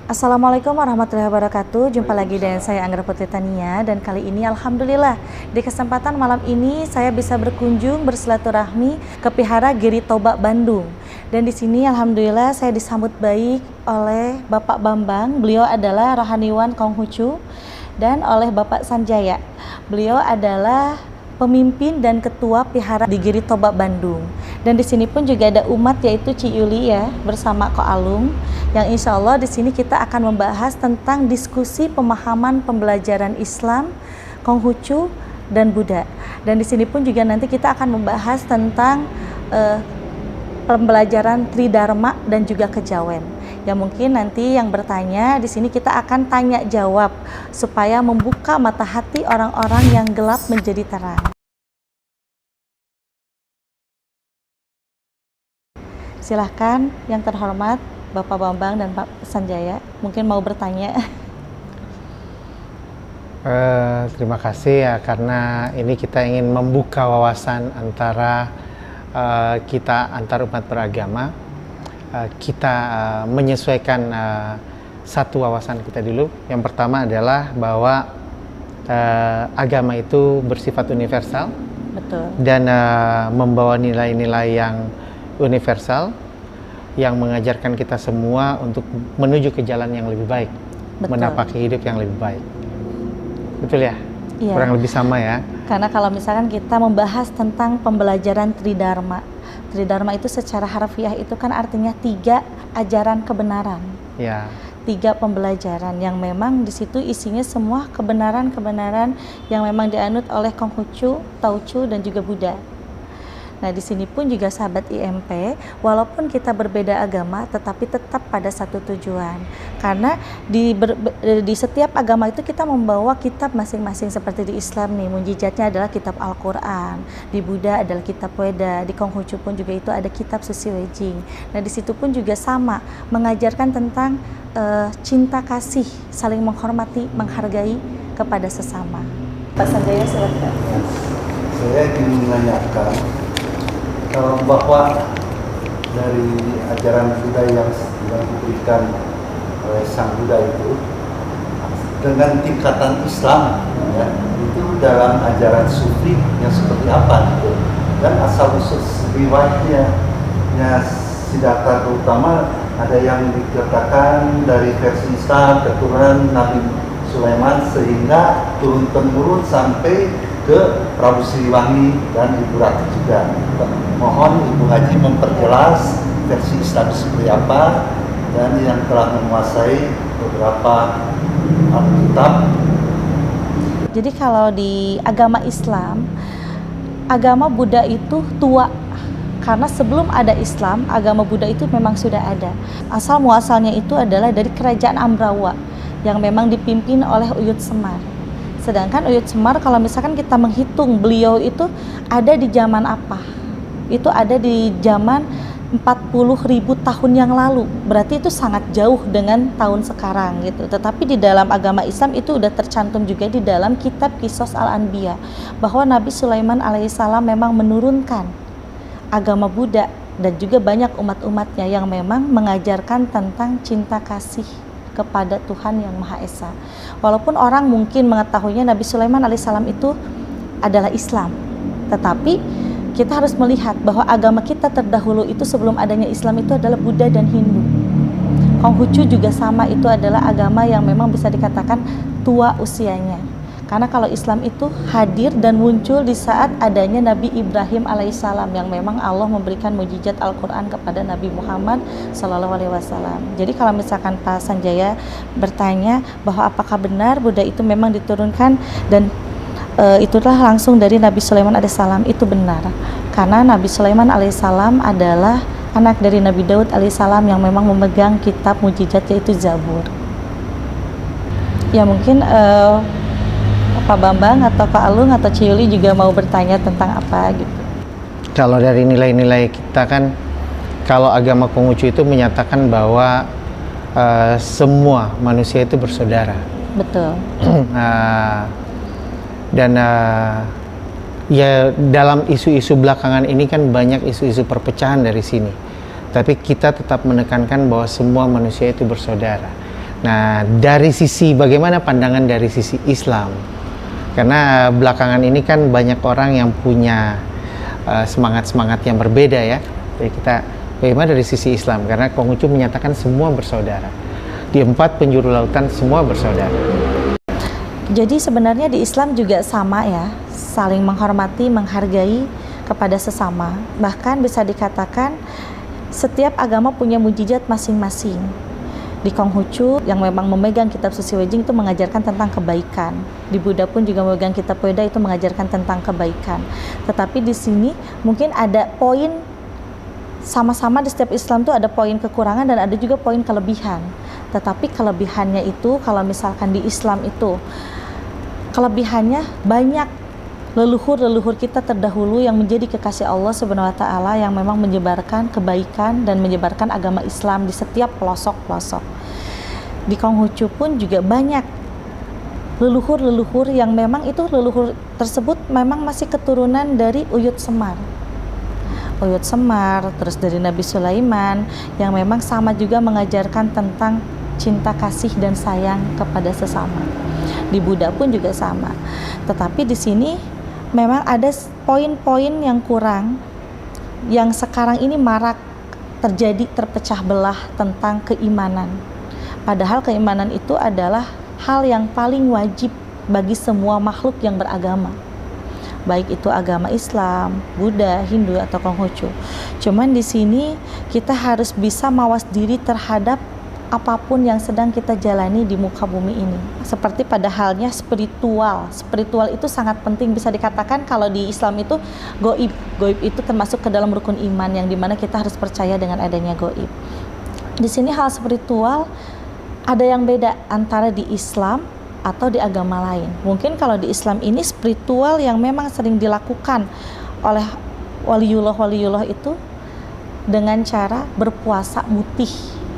Assalamualaikum warahmatullahi wabarakatuh. Jumpa lagi dengan saya Anggra Putri Tania, dan kali ini alhamdulillah di kesempatan malam ini saya bisa berkunjung bersilaturahmi ke Vihara Giri Toba Bandung. Dan di sini alhamdulillah saya disambut baik oleh Bapak Bambang. Beliau adalah rohaniwan Konghucu, dan oleh Bapak Sanjaya. Beliau adalah pemimpin dan ketua Vihara di Giri Toba Bandung. Dan di sini pun juga ada umat, yaitu Ci Yuli ya, bersama Ko Alung, yang insya Allah di sini kita akan membahas tentang diskusi pemahaman pembelajaran Islam, Konghucu, dan Buddha. Dan di sini pun juga nanti kita akan membahas tentang pembelajaran Tridharma dan juga Kejawen. Ya mungkin nanti yang bertanya di sini kita akan tanya jawab supaya membuka mata hati orang-orang yang gelap menjadi terang. Silahkan yang terhormat Bapak Bambang dan Pak Sanjaya, mungkin mau bertanya. Terima kasih ya, karena ini kita ingin membuka wawasan antara kita antar umat beragama. Kita menyesuaikan satu wawasan kita dulu. Yang pertama adalah bahwa agama itu bersifat universal. Betul. Dan membawa nilai-nilai yang universal yang mengajarkan kita semua untuk menuju ke jalan yang lebih baik. Betul. Menapaki hidup yang lebih baik. Betul ya? Iya. Kurang lebih sama ya. Karena kalau misalkan kita membahas tentang pembelajaran Tridharma, Tridharma itu secara harfiah itu kan artinya 3 ajaran kebenaran. Ya. 3 pembelajaran yang memang di situ isinya semua kebenaran-kebenaran yang memang dianut oleh Konghucu, Taucu, dan juga Buddha. Nah, di sini pun juga sahabat IMP, walaupun kita berbeda agama, tetapi tetap pada satu tujuan. Karena di setiap agama itu kita membawa kitab masing-masing. Seperti di Islam nih, mujizatnya adalah kitab Al-Quran. Di Buddha adalah kitab Weda. Di Konghucu pun juga itu ada kitab Susi Wejing. Nah, di situ pun juga sama, mengajarkan tentang cinta kasih, saling menghormati, menghargai kepada sesama. Pak Sanjaya, silakan. Saya ingin menanyakan bahwa dari ajaran Buddha yang diberikan oleh Sang Buddha itu dengan tingkatan Islam ya, itu dalam ajaran Sufi yang seperti apa gitu, dan asal usul riwayatnya Siddhartha terutama ada yang dikatakan dari versi Islam keturunan Nabi Sulaiman sehingga turun-temurun sampai ke Prabu Siliwangi dan Ibu Ratu juga. Mohon Ibu Haji memperjelas versi Islam seperti apa, dan yang telah menguasai beberapa Alkitab. Jadi kalau di agama Islam, agama Buddha itu tua. Karena sebelum ada Islam, agama Buddha itu memang sudah ada. Asal muasalnya itu adalah dari kerajaan Ambrawa yang memang dipimpin oleh Uyut Semar. Sedangkan Uyut Semar kalau misalkan kita menghitung beliau itu ada di zaman apa? Itu ada di zaman 40.000 tahun yang lalu. Berarti itu sangat jauh dengan tahun sekarang gitu. Tetapi di dalam agama Islam itu udah tercantum juga di dalam kitab Qisas Al-Anbiya bahwa Nabi Sulaiman alaihissalam memang menurunkan agama Buddha dan juga banyak umat-umatnya yang memang mengajarkan tentang cinta kasih kepada Tuhan yang Maha Esa. Walaupun orang mungkin mengetahuinya Nabi Sulaiman alaihissalam itu adalah Islam, tetapi kita harus melihat bahwa agama kita terdahulu itu sebelum adanya Islam itu adalah Buddha dan Hindu. Konghucu juga sama, itu adalah agama yang memang bisa dikatakan tua usianya. Karena kalau Islam itu hadir dan muncul di saat adanya Nabi Ibrahim alaihissalam yang memang Allah memberikan mujizat Al-Quran kepada Nabi Muhammad SAW. Jadi kalau misalkan Pak Sanjaya bertanya bahwa apakah benar Buddha itu memang diturunkan dan itulah langsung dari Nabi Sulaiman alaihissalam, itu benar. Karena Nabi Sulaiman alaihissalam adalah anak dari Nabi Daud alaihissalam yang memang memegang kitab mujizat yaitu Zabur. Ya mungkin Pak Bambang atau Pak Alung atau Ci Yuli juga mau bertanya tentang apa gitu. Kalau dari nilai-nilai kita kan, kalau agama Konghucu itu menyatakan bahwa semua manusia itu bersaudara. Betul. Dan ya dalam isu-isu belakangan ini kan banyak isu-isu perpecahan dari sini. Tapi kita tetap menekankan bahwa semua manusia itu bersaudara. Nah, dari sisi bagaimana pandangan dari sisi Islam? Karena belakangan ini kan banyak orang yang punya semangat-semangat yang berbeda ya. Jadi kita bagaimana dari sisi Islam? Karena Konghucu menyatakan semua bersaudara. Di 4 penjuru lautan semua bersaudara. Jadi sebenarnya di Islam juga sama ya, saling menghormati, menghargai kepada sesama. Bahkan bisa dikatakan setiap agama punya mujizat masing-masing. Di Konghucu yang memang memegang kitab suci Weijing itu mengajarkan tentang kebaikan. Di Buddha pun juga memegang kitab Veda itu mengajarkan tentang kebaikan. Tetapi di sini mungkin ada poin sama-sama di setiap Islam itu ada poin kekurangan dan ada juga poin kelebihan. Tetapi kelebihannya itu kalau misalkan di Islam itu kelebihannya banyak leluhur-leluhur kita terdahulu yang menjadi kekasih Allah Subhanahu wa taala yang memang menyebarkan kebaikan dan menyebarkan agama Islam di setiap pelosok-pelosok. Di Konghucu pun juga banyak leluhur-leluhur yang memang itu leluhur tersebut memang masih keturunan dari Uyut Semar. Uyut Semar, terus dari Nabi Sulaiman yang memang sama juga mengajarkan tentang cinta kasih dan sayang kepada sesama. Di Buddha pun juga sama. Tetapi di sini memang ada poin-poin yang kurang yang sekarang ini marak terjadi terpecah belah tentang keimanan. Padahal keimanan itu adalah hal yang paling wajib bagi semua makhluk yang beragama. Baik itu agama Islam, Buddha, Hindu atau Konghucu. Cuman di sini kita harus bisa mawas diri terhadap apapun yang sedang kita jalani di muka bumi ini. Seperti pada halnya spiritual. Spiritual itu sangat penting, bisa dikatakan kalau di Islam itu goib. Goib itu termasuk ke dalam rukun iman yang dimana kita harus percaya dengan adanya goib. Di sini hal spiritual ada yang beda antara di Islam atau di agama lain. Mungkin kalau di Islam ini spiritual yang memang sering dilakukan oleh waliullah itu dengan cara berpuasa mutih.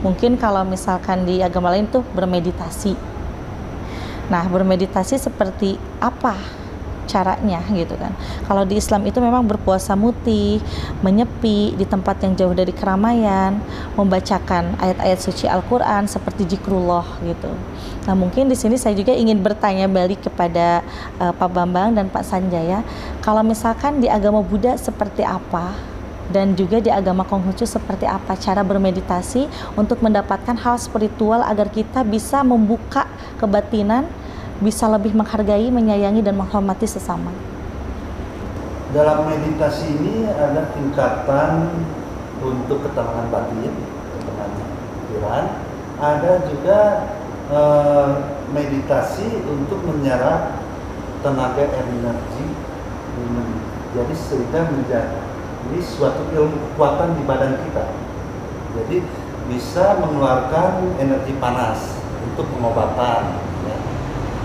Mungkin kalau misalkan di agama lain tuh bermeditasi. Nah, bermeditasi seperti apa caranya gitu kan. Kalau di Islam itu memang berpuasa mutih, menyepi di tempat yang jauh dari keramaian, membacakan ayat-ayat suci Al-Qur'an seperti zikrullah gitu. Nah, mungkin di sini saya juga ingin bertanya balik kepada Pak Bambang dan Pak Sanjaya, kalau misalkan di agama Buddha seperti apa? Dan juga di agama Konghucu seperti apa cara bermeditasi untuk mendapatkan hal spiritual agar kita bisa membuka kebatinan, bisa lebih menghargai, menyayangi dan menghormati sesama. Dalam meditasi ini ada tingkatan untuk ketenangan batin, ketenangan pikiran, ada juga meditasi untuk menyerap tenaga energi, jadi sehingga menjadi ini suatu ilmu kekuatan di badan kita. Jadi bisa mengeluarkan energi panas untuk pengobatan. Ya.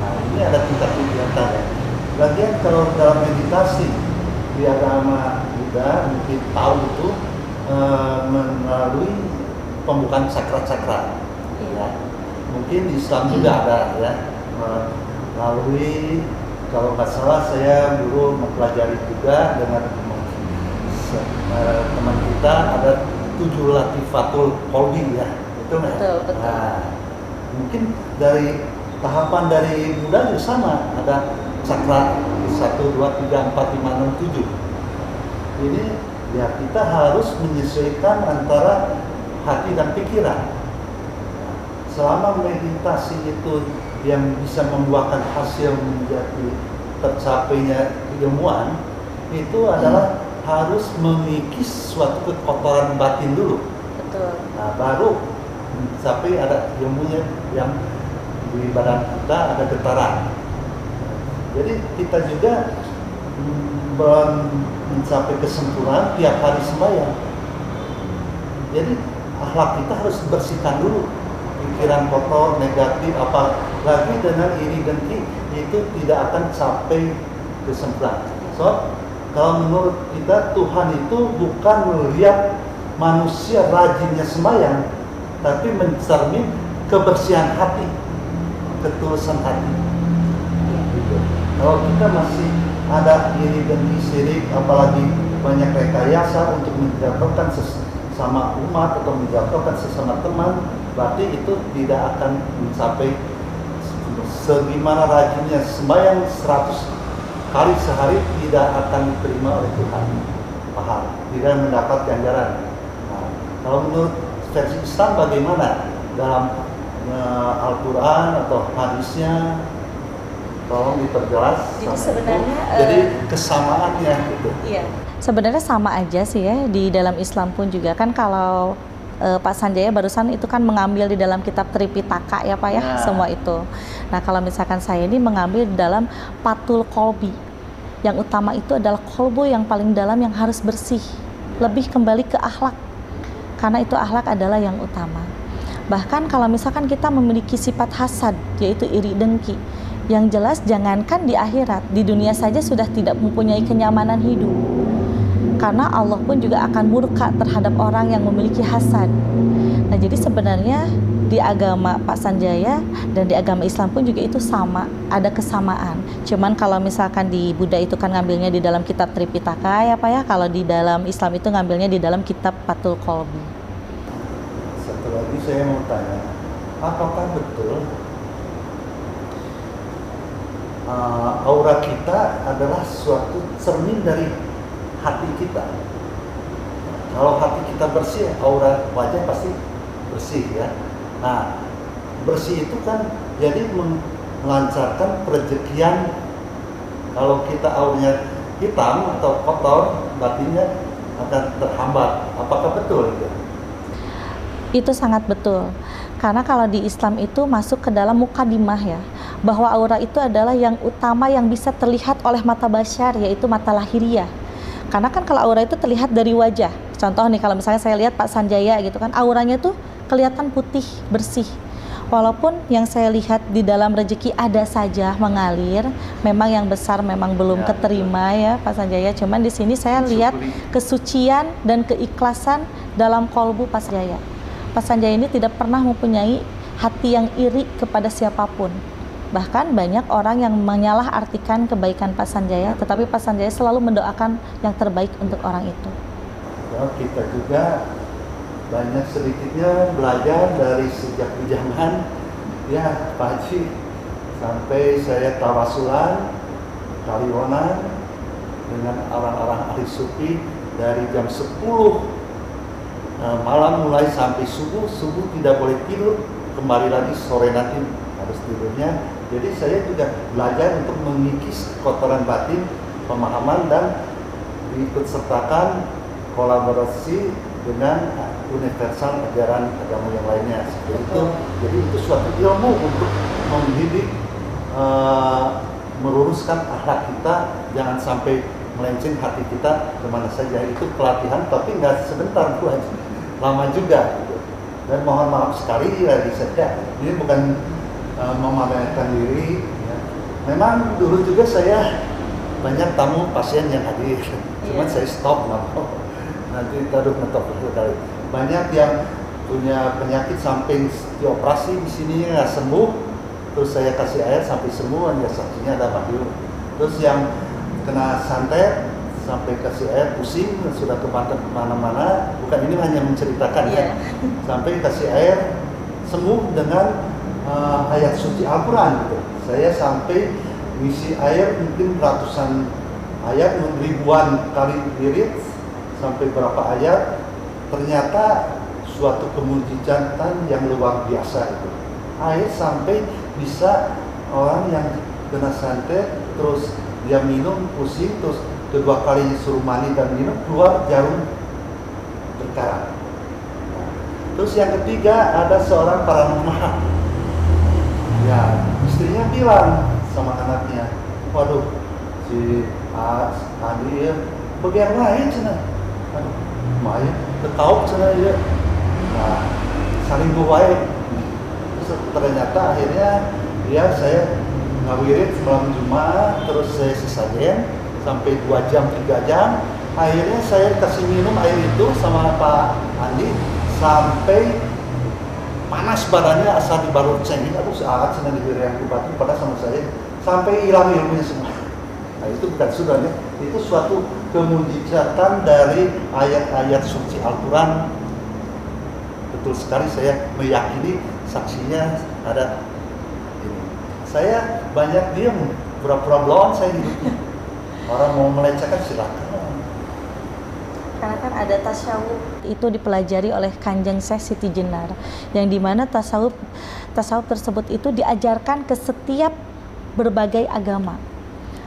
Nah, ini ada tingkat-tingkatan ya. Lagian kalau dalam meditasi di agama Buddha mungkin tahu itu melalui pembukaan cakra-cakra. Ya. Mungkin di Islam juga ada ya. Melalui kalau nggak salah saya dulu mempelajari juga dengan teman kita ada 7 latifatul qalbi ya, itu nggak? Betul. Nah, mungkin dari tahapan dari Buddha juga sama, ada cakra 1, 2, 3, 4, 5, 6, 7. Ini ya kita harus menyesuaikan antara hati dan pikiran. Selama meditasi itu yang bisa membuahkan hasil menjadi tercapainya keilmuan, itu adalah harus mengikis suatu kekotoran batin dulu. Betul. Nah, baru sampai ada ilmunya yang di badan kita ada getaran. Jadi kita juga mencapai kesimpulan tiap hari sembahyang. Jadi akhlak kita harus bersihkan dulu. Pikiran kotor, negatif, apalagi dengan iri dengki itu tidak akan sampai kesimpulan. So, kalau menurut kita Tuhan itu bukan melihat manusia rajinnya sembahyang, tapi mencermin kebersihan hati, ketulusan hati. Gitu. Kalau kita masih ada iri dan sirik, apalagi banyak rekayasa untuk menjatuhkan sesama umat atau menjatuhkan sesama teman, berarti itu tidak akan mencapai sebagaimana rajinnya sembahyang 100 kali sehari tidak akan diterima oleh Tuhan. Paham? Tidak mendapat ganjaran. Nah, kalau menurut versi Islam bagaimana dalam Al-Quran atau hadisnya? Tolong diperjelas. Jadi sebenarnya jadi kesamaannya gitu. Iya. Sebenarnya sama aja sih ya, di dalam Islam pun juga kan kalau Pak Sanjaya barusan itu kan mengambil di dalam kitab Tripitaka ya Pak ya, Nah. semua itu. Nah kalau misalkan saya ini mengambil di dalam Patul Kolbi, yang utama itu adalah kolbu yang paling dalam yang harus bersih, lebih kembali ke akhlak, karena itu akhlak adalah yang utama. Bahkan kalau misalkan kita memiliki sifat hasad, yaitu iri dengki, yang jelas jangankan di akhirat, di dunia saja sudah tidak mempunyai kenyamanan hidup. Karena Allah pun juga akan murka terhadap orang yang memiliki hasad. Nah jadi sebenarnya di agama Pak Sanjaya dan di agama Islam pun juga itu sama, ada kesamaan. Cuman kalau misalkan di Buddha itu kan ngambilnya di dalam kitab Tripitaka ya Pak ya, kalau di dalam Islam itu ngambilnya di dalam kitab Patul Kolbi. Satu lagi saya mau tanya, apakah betul aura kita adalah suatu cermin dari hati kita? Kalau hati kita bersih, aura wajah pasti bersih ya. Nah, bersih itu kan jadi melancarkan perezekian. Kalau kita auranya hitam atau kotor, batinnya akan terhambat. Apakah betul itu? Itu sangat betul. Karena kalau di Islam itu masuk ke dalam mukadimah ya, bahwa aura itu adalah yang utama yang bisa terlihat oleh mata basyar, yaitu mata lahiriah. Karena kan kalau aura itu terlihat dari wajah. Contoh nih kalau misalnya saya lihat Pak Sanjaya gitu kan, auranya tuh kelihatan putih, bersih. Walaupun yang saya lihat di dalam rezeki ada saja mengalir, memang yang besar memang belum keterima ya Pak Sanjaya. Cuman di sini saya lihat kesucian dan keikhlasan dalam kolbu Pak Sanjaya. Pak Sanjaya ini tidak pernah mempunyai hati yang iri kepada siapapun. Bahkan banyak orang yang menyalahartikan kebaikan Pak Sanjaya, tetapi Pak Sanjaya selalu mendoakan yang terbaik untuk orang itu. Ya, kita juga banyak sedikitnya belajar dari sejak bujangan ya Pak Haji, sampai saya tawasulan kaliwonan dengan orang-orang ahli sufi dari jam 10 malam mulai sampai subuh tidak boleh tidur, kembali lagi sore nanti harus tidurnya. Jadi saya juga belajar untuk mengikis kotoran batin, pemahaman, dan diikut sertakan kolaborasi dengan universal ajaran agama yang lainnya. Seperti itu. Jadi itu suatu ilmu untuk mendidik, meluruskan akhlak kita, jangan sampai melenceng hati kita kemana saja. Itu pelatihan, tapi nggak sebentar, Bu Haji, lama juga. Gitu. Dan mohon maaf sekali lagi saja, ini bukan memamerkan diri. Ya. Memang dulu juga saya banyak tamu pasien yang hadir, cuman saya stop nggak mau. Nanti taruh ngetop kali. Banyak yang punya penyakit sampai dioperasi di sini nggak sembuh, terus saya kasih air sampai sembuh, ya saksinya ada Bayu. Terus yang kena santet sampai kasih air pusing, sudah ke Banten kemana-mana. Bukan ini hanya menceritakan ya, sampai kasih air sembuh dengan ayat suci Al-Quran gitu. Saya sampai ngisi air mungkin ratusan ayat, ribuan kali wirid sampai berapa ayat, ternyata suatu kemujizatan yang luar biasa itu. Air sampai bisa orang yang kena santet terus dia minum pusing, terus kedua kalinya suruh mandi dan minum, keluar jarum berkarat. Terus yang ketiga ada seorang paranormal. Ya, istrinya bilang sama anaknya, waduh, si Adi ya, bagian lain cina, aduh, Maya, ketahup cina ya, nah, saling buai. Ternyata akhirnya ya saya ngawirit malam Jumat, terus saya sesajen sampai 2 jam 3 jam. Akhirnya saya kasih minum air itu sama Pak Andi sampai panas badannya, asal dibalut cengeng, aku saat senang diberi yang batu pada sama saya sampai hilang ilmunya semua. Nah itu bukan sudahnya, itu suatu kemujizatan dari ayat-ayat suci Al-Quran betul sekali saya meyakini saksinya ada ini. Saya banyak diem, pura-pura melawan saya hidupnya. Orang mau melecehkan silakan. Karena kan ada tasawuf itu dipelajari oleh Kanjeng Syekh Siti Jenar, yang dimana tasawuf tersebut itu diajarkan ke setiap berbagai agama.